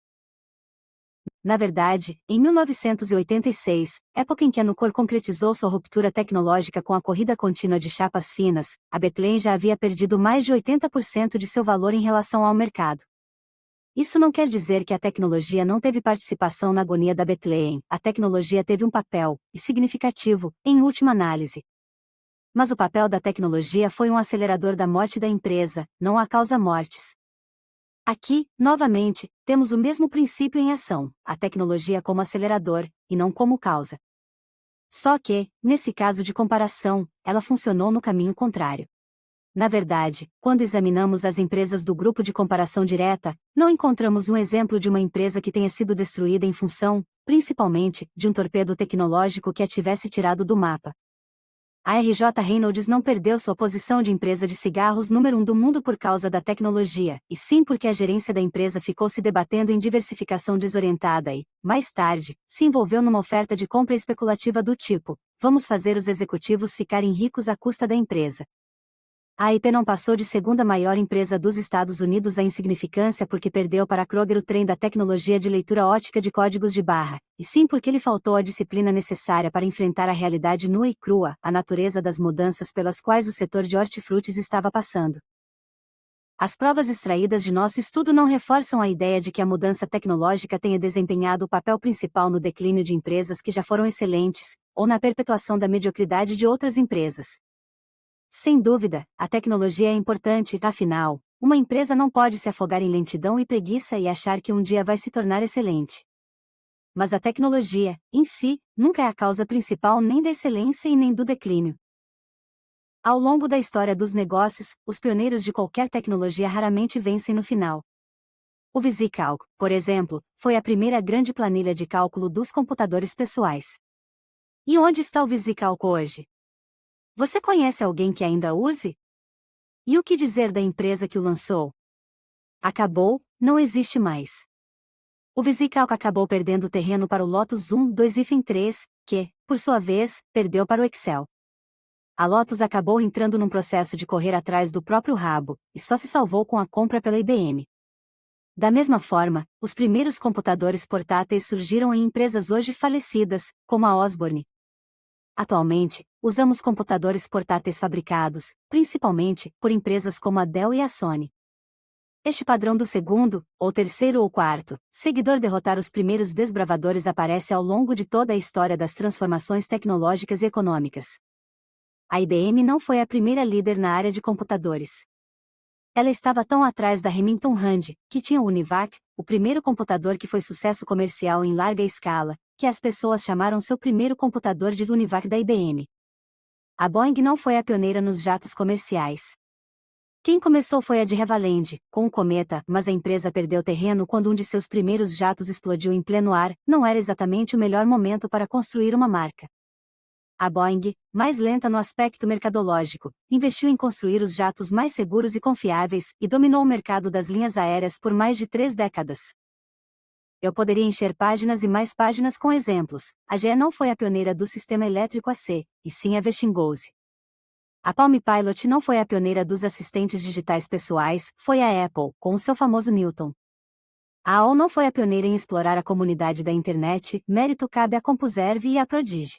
Na verdade, em 1986, época em que a Nucor concretizou sua ruptura tecnológica com a corrida contínua de chapas finas, a Bethlehem já havia perdido mais de 80% de seu valor em relação ao mercado. Isso não quer dizer que a tecnologia não teve participação na agonia da Bethlehem, a tecnologia teve um papel, e significativo, em última análise. Mas o papel da tecnologia foi um acelerador da morte da empresa, não a causa-mortes. Aqui, novamente, temos o mesmo princípio em ação, a tecnologia como acelerador, e não como causa. Só que, nesse caso de comparação, ela funcionou no caminho contrário. Na verdade, quando examinamos as empresas do grupo de comparação direta, não encontramos um exemplo de uma empresa que tenha sido destruída em função, principalmente, de um torpedo tecnológico que a tivesse tirado do mapa. A R.J. Reynolds não perdeu sua posição de empresa de cigarros número 1 do mundo por causa da tecnologia, e sim porque a gerência da empresa ficou se debatendo em diversificação desorientada e, mais tarde, se envolveu numa oferta de compra especulativa do tipo: vamos fazer os executivos ficarem ricos à custa da empresa. A IP não passou de segunda maior empresa dos Estados Unidos à insignificância porque perdeu para Kroger o trem da tecnologia de leitura ótica de códigos de barra, e sim porque lhe faltou a disciplina necessária para enfrentar a realidade nua e crua, a natureza das mudanças pelas quais o setor de hortifrutis estava passando. As provas extraídas de nosso estudo não reforçam a ideia de que a mudança tecnológica tenha desempenhado o papel principal no declínio de empresas que já foram excelentes, ou na perpetuação da mediocridade de outras empresas. Sem dúvida, a tecnologia é importante, afinal, uma empresa não pode se afogar em lentidão e preguiça e achar que um dia vai se tornar excelente. Mas a tecnologia, em si, nunca é a causa principal nem da excelência e nem do declínio. Ao longo da história dos negócios, os pioneiros de qualquer tecnologia raramente vencem no final. O VisiCalc, por exemplo, foi a primeira grande planilha de cálculo dos computadores pessoais. E onde está o VisiCalc hoje? Você conhece alguém que ainda use? E o que dizer da empresa que o lançou? Acabou, não existe mais. O VisiCalc acabou perdendo terreno para o Lotus 1, 2 e 3, que, por sua vez, perdeu para o Excel. A Lotus acabou entrando num processo de correr atrás do próprio rabo, e só se salvou com a compra pela IBM. Da mesma forma, os primeiros computadores portáteis surgiram em empresas hoje falecidas, como a Osborne. Atualmente, usamos computadores portáteis fabricados, principalmente, por empresas como a Dell e a Sony. Este padrão do segundo, ou terceiro ou quarto, seguidor derrotar os primeiros desbravadores aparece ao longo de toda a história das transformações tecnológicas e econômicas. A IBM não foi a primeira líder na área de computadores. Ela estava tão atrás da Remington Rand, que tinha o Univac, o primeiro computador que foi sucesso comercial em larga escala, que as pessoas chamaram seu primeiro computador de Univac da IBM. A Boeing não foi a pioneira nos jatos comerciais. Quem começou foi a de Havilland, com o Cometa, mas a empresa perdeu terreno quando um de seus primeiros jatos explodiu em pleno ar, não era exatamente o melhor momento para construir uma marca. A Boeing, mais lenta no aspecto mercadológico, investiu em construir os jatos mais seguros e confiáveis, e dominou o mercado das linhas aéreas por mais de 3 décadas. Eu poderia encher páginas e mais páginas com exemplos. A GE não foi a pioneira do sistema elétrico AC, e sim a Westinghouse. A Palm Pilot não foi a pioneira dos assistentes digitais pessoais, foi a Apple, com o seu famoso Newton. A AOL não foi a pioneira em explorar a comunidade da internet, mérito cabe à CompuServe e à Prodigy.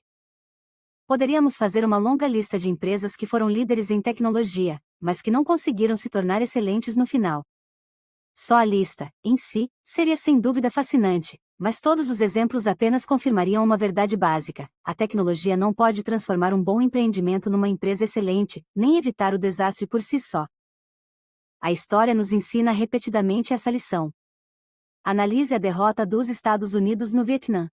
Poderíamos fazer uma longa lista de empresas que foram líderes em tecnologia, mas que não conseguiram se tornar excelentes no final. Só a lista, em si, seria sem dúvida fascinante, mas todos os exemplos apenas confirmariam uma verdade básica: a tecnologia não pode transformar um bom empreendimento numa empresa excelente, nem evitar o desastre por si só. A história nos ensina repetidamente essa lição. Analise a derrota dos Estados Unidos no Vietnã.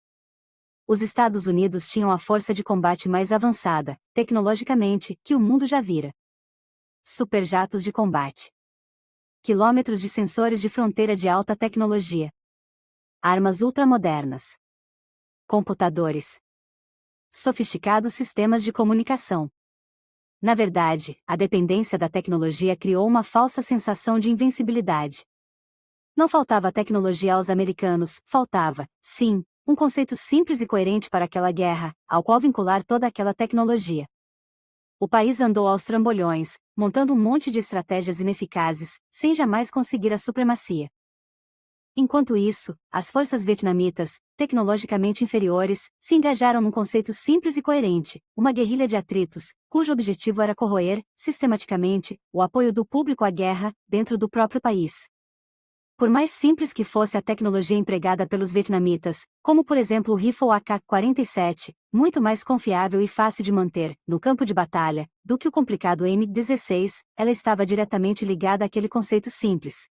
Os Estados Unidos tinham a força de combate mais avançada, tecnologicamente, que o mundo já vira. Superjatos de combate. Quilômetros de sensores de fronteira de alta tecnologia. Armas ultramodernas. Computadores. Sofisticados sistemas de comunicação. Na verdade, a dependência da tecnologia criou uma falsa sensação de invencibilidade. Não faltava tecnologia aos americanos, faltava, sim, um conceito simples e coerente para aquela guerra, ao qual vincular toda aquela tecnologia. O país andou aos trambolhões, montando um monte de estratégias ineficazes, sem jamais conseguir a supremacia. Enquanto isso, as forças vietnamitas, tecnologicamente inferiores, se engajaram num conceito simples e coerente, uma guerrilha de atritos, cujo objetivo era corroer, sistematicamente, o apoio do público à guerra, dentro do próprio país. Por mais simples que fosse a tecnologia empregada pelos vietnamitas, como por exemplo o rifle AK-47, muito mais confiável e fácil de manter, no campo de batalha, do que o complicado M16, ela estava diretamente ligada àquele conceito simples.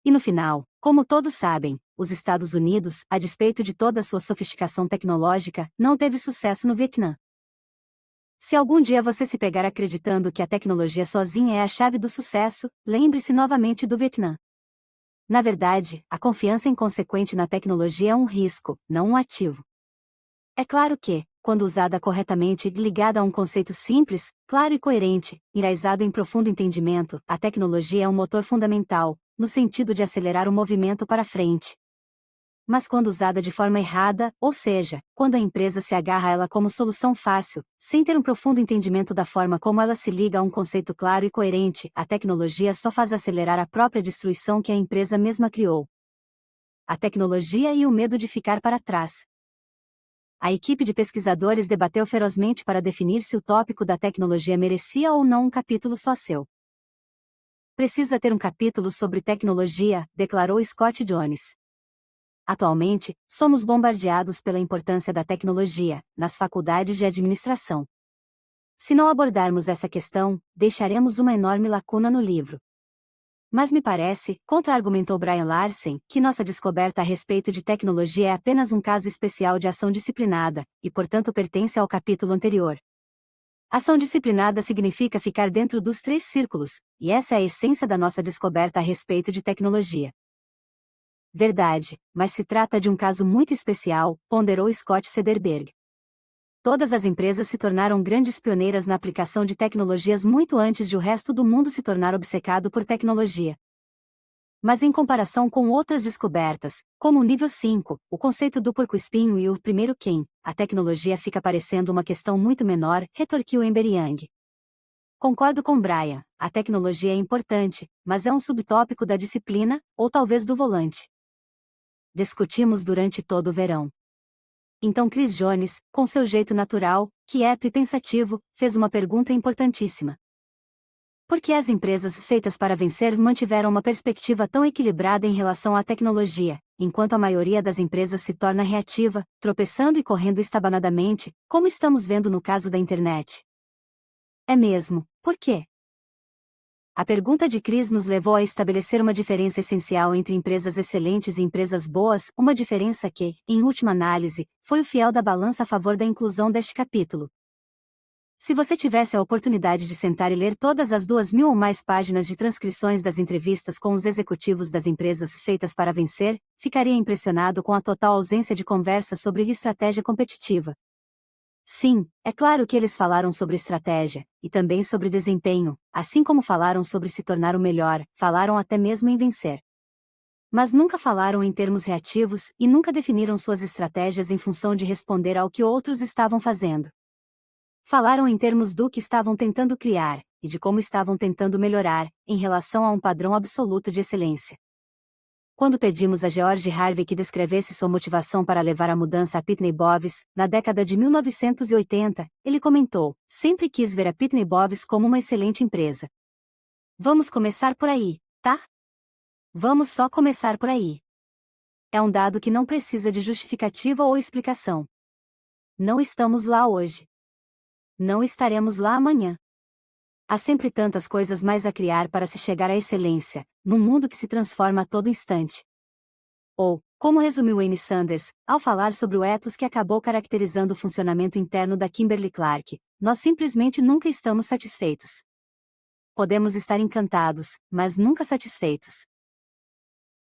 E no final, como todos sabem, os Estados Unidos, a despeito de toda a sua sofisticação tecnológica, não teve sucesso no Vietnã. Se algum dia você se pegar acreditando que a tecnologia sozinha é a chave do sucesso, lembre-se novamente do Vietnã. Na verdade, a confiança inconsequente na tecnologia é um risco, não um ativo. É claro que, quando usada corretamente e ligada a um conceito simples, claro e coerente, enraizado em profundo entendimento, a tecnologia é um motor fundamental, no sentido de acelerar o movimento para frente. Mas quando usada de forma errada, ou seja, quando a empresa se agarra a ela como solução fácil, sem ter um profundo entendimento da forma como ela se liga a um conceito claro e coerente, a tecnologia só faz acelerar a própria destruição que a empresa mesma criou. A tecnologia e o medo de ficar para trás. A equipe de pesquisadores debateu ferozmente para definir se o tópico da tecnologia merecia ou não um capítulo só seu. Precisa ter um capítulo sobre tecnologia, declarou Scott Jones. Atualmente, somos bombardeados pela importância da tecnologia, nas faculdades de administração. Se não abordarmos essa questão, deixaremos uma enorme lacuna no livro. Mas me parece, contra-argumentou Brian Larsen, que nossa descoberta a respeito de tecnologia é apenas um caso especial de ação disciplinada, e portanto pertence ao capítulo anterior. Ação disciplinada significa ficar dentro dos 3 círculos, e essa é a essência da nossa descoberta a respeito de tecnologia. Verdade, mas se trata de um caso muito especial, ponderou Scott Sederberg. Todas as empresas se tornaram grandes pioneiras na aplicação de tecnologias muito antes de o resto do mundo se tornar obcecado por tecnologia. Mas em comparação com outras descobertas, como o nível 5, o conceito do porco-espinho e o primeiro quem, a tecnologia fica parecendo uma questão muito menor, retorquiu Ember Yang. Concordo com Brian, a tecnologia é importante, mas é um subtópico da disciplina, ou talvez do volante. Discutimos durante todo o verão. Então Chris Jones, com seu jeito natural, quieto e pensativo, fez uma pergunta importantíssima. Por que as empresas feitas para vencer mantiveram uma perspectiva tão equilibrada em relação à tecnologia, enquanto a maioria das empresas se torna reativa, tropeçando e correndo estabanadamente, como estamos vendo no caso da internet? É mesmo, por quê? A pergunta de Chris nos levou a estabelecer uma diferença essencial entre empresas excelentes e empresas boas, uma diferença que, em última análise, foi o fiel da balança a favor da inclusão deste capítulo. Se você tivesse a oportunidade de sentar e ler todas as 2.000 ou mais páginas de transcrições das entrevistas com os executivos das empresas feitas para vencer, ficaria impressionado com a total ausência de conversa sobre estratégia competitiva. Sim, é claro que eles falaram sobre estratégia, e também sobre desempenho, assim como falaram sobre se tornar o melhor, falaram até mesmo em vencer. Mas nunca falaram em termos reativos e nunca definiram suas estratégias em função de responder ao que outros estavam fazendo. Falaram em termos do que estavam tentando criar, e de como estavam tentando melhorar, em relação a um padrão absoluto de excelência. Quando pedimos a George Harvey que descrevesse sua motivação para levar a mudança a Pitney Bowes, na década de 1980, ele comentou: sempre quis ver a Pitney Bowes como uma excelente empresa. Vamos começar por aí, tá? Vamos só começar por aí. É um dado que não precisa de justificativa ou explicação. Não estamos lá hoje. Não estaremos lá amanhã. Há sempre tantas coisas mais a criar para se chegar à excelência, num mundo que se transforma a todo instante. Ou, como resumiu Amy Sanders, ao falar sobre o ethos que acabou caracterizando o funcionamento interno da Kimberly-Clark, nós simplesmente nunca estamos satisfeitos. Podemos estar encantados, mas nunca satisfeitos.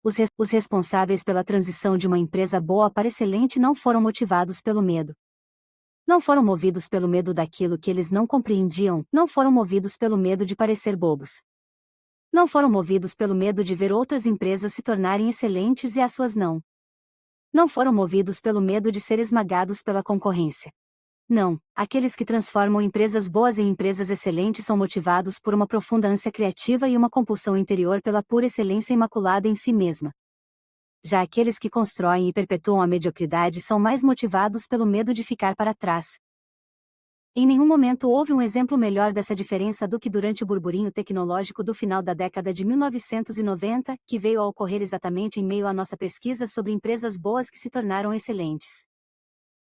Os responsáveis pela transição de uma empresa boa para excelente não foram motivados pelo medo. Não foram movidos pelo medo daquilo que eles não compreendiam, não foram movidos pelo medo de parecer bobos. Não foram movidos pelo medo de ver outras empresas se tornarem excelentes e as suas não. Não foram movidos pelo medo de ser esmagados pela concorrência. Não, aqueles que transformam empresas boas em empresas excelentes são motivados por uma profunda ânsia criativa e uma compulsão interior pela pura excelência imaculada em si mesma. Já aqueles que constroem e perpetuam a mediocridade são mais motivados pelo medo de ficar para trás. Em nenhum momento houve um exemplo melhor dessa diferença do que durante o burburinho tecnológico do final da década de 1990, que veio a ocorrer exatamente em meio à nossa pesquisa sobre empresas boas que se tornaram excelentes.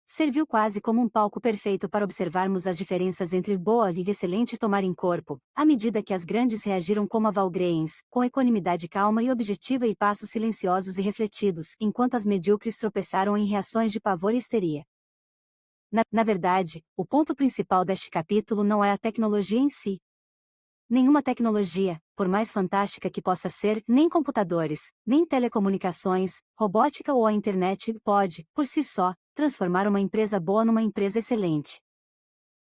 Serviu quase como um palco perfeito para observarmos as diferenças entre boa e excelente tomarem corpo, à medida que as grandes reagiram como a Valgreens, com equanimidade calma e objetiva e passos silenciosos e refletidos, enquanto as medíocres tropeçaram em reações de pavor e histeria. Na verdade, o ponto principal deste capítulo não é a tecnologia em si. Nenhuma tecnologia, por mais fantástica que possa ser, nem computadores, nem telecomunicações, robótica ou a internet, pode, por si só, transformar uma empresa boa numa empresa excelente.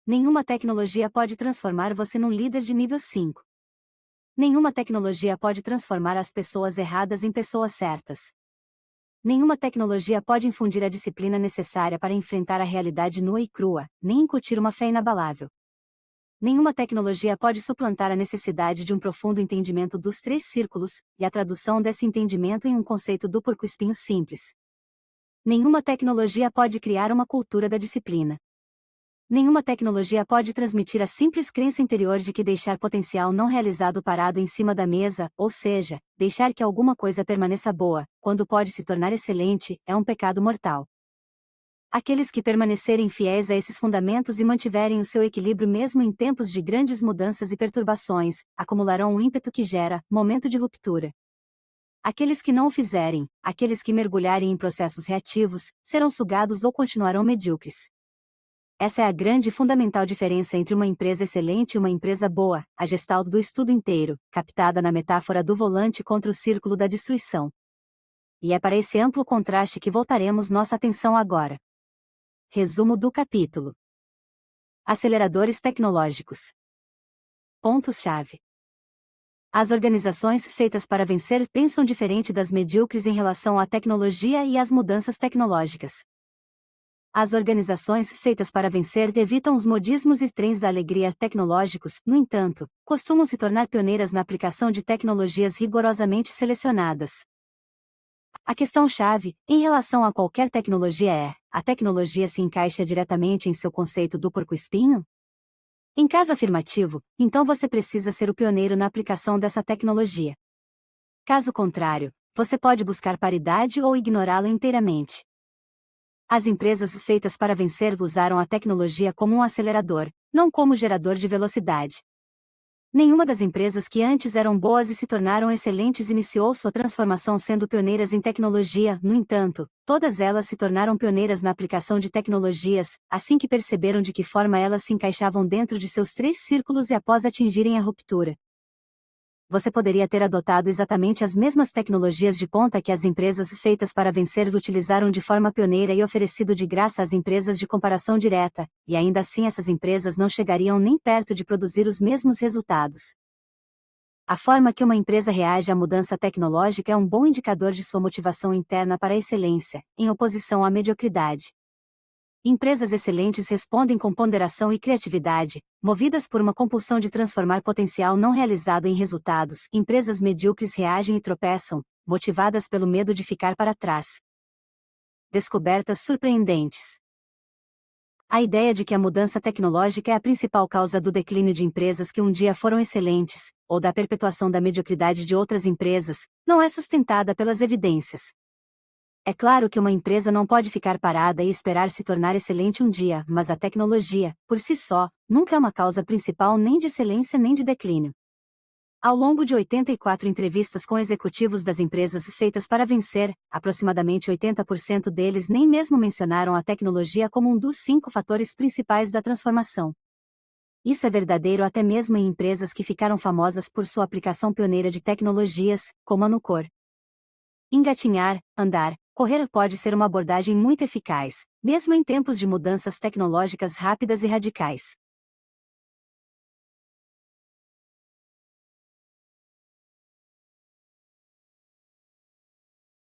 Nenhuma tecnologia pode transformar você num líder de nível 5. Nenhuma tecnologia pode transformar as pessoas erradas em pessoas certas. Nenhuma tecnologia pode infundir a disciplina necessária para enfrentar a realidade nua e crua, nem incutir uma fé inabalável. Nenhuma tecnologia pode suplantar a necessidade de um profundo entendimento dos três círculos, e a tradução desse entendimento em um conceito do porco-espinho simples. Nenhuma tecnologia pode criar uma cultura da disciplina. Nenhuma tecnologia pode transmitir a simples crença interior de que deixar potencial não realizado parado em cima da mesa, ou seja, deixar que alguma coisa permaneça boa, quando pode se tornar excelente, é um pecado mortal. Aqueles que permanecerem fiéis a esses fundamentos e mantiverem o seu equilíbrio mesmo em tempos de grandes mudanças e perturbações, acumularão um ímpeto que gera momento de ruptura. Aqueles que não o fizerem, aqueles que mergulharem em processos reativos, serão sugados ou continuarão medíocres. Essa é a grande e fundamental diferença entre uma empresa excelente e uma empresa boa, a gestalt do estudo inteiro, captada na metáfora do volante contra o círculo da destruição. E é para esse amplo contraste que voltaremos nossa atenção agora. Resumo do capítulo. Aceleradores tecnológicos. Pontos-chave. As organizações feitas para vencer pensam diferente das medíocres em relação à tecnologia e às mudanças tecnológicas. As organizações feitas para vencer evitam os modismos e trens da alegria tecnológicos, no entanto, costumam se tornar pioneiras na aplicação de tecnologias rigorosamente selecionadas. A questão-chave, em relação a qualquer tecnologia é: a tecnologia se encaixa diretamente em seu conceito do porco-espinho? Em caso afirmativo, então você precisa ser o pioneiro na aplicação dessa tecnologia. Caso contrário, você pode buscar paridade ou ignorá-la inteiramente. As empresas feitas para vencer usaram a tecnologia como um acelerador, não como gerador de velocidade. Nenhuma das empresas que antes eram boas e se tornaram excelentes iniciou sua transformação sendo pioneiras em tecnologia, no entanto, todas elas se tornaram pioneiras na aplicação de tecnologias, assim que perceberam de que forma elas se encaixavam dentro de seus três círculos e após atingirem a ruptura. Você poderia ter adotado exatamente as mesmas tecnologias de ponta que as empresas feitas para vencer utilizaram de forma pioneira e oferecido de graça às empresas de comparação direta, e ainda assim essas empresas não chegariam nem perto de produzir os mesmos resultados. A forma que uma empresa reage à mudança tecnológica é um bom indicador de sua motivação interna para a excelência, em oposição à mediocridade. Empresas excelentes respondem com ponderação e criatividade, movidas por uma compulsão de transformar potencial não realizado em resultados. Empresas medíocres reagem e tropeçam, motivadas pelo medo de ficar para trás. Descobertas surpreendentes. A ideia de que a mudança tecnológica é a principal causa do declínio de empresas que um dia foram excelentes, ou da perpetuação da mediocridade de outras empresas, não é sustentada pelas evidências. É claro que uma empresa não pode ficar parada e esperar se tornar excelente um dia, mas a tecnologia, por si só, nunca é uma causa principal nem de excelência nem de declínio. Ao longo de 84 entrevistas com executivos das empresas feitas para vencer, aproximadamente 80% deles nem mesmo mencionaram a tecnologia como um dos 5 fatores principais da transformação. Isso é verdadeiro até mesmo em empresas que ficaram famosas por sua aplicação pioneira de tecnologias, como a Nucor. Engatinhar, andar, correr pode ser uma abordagem muito eficaz, mesmo em tempos de mudanças tecnológicas rápidas e radicais.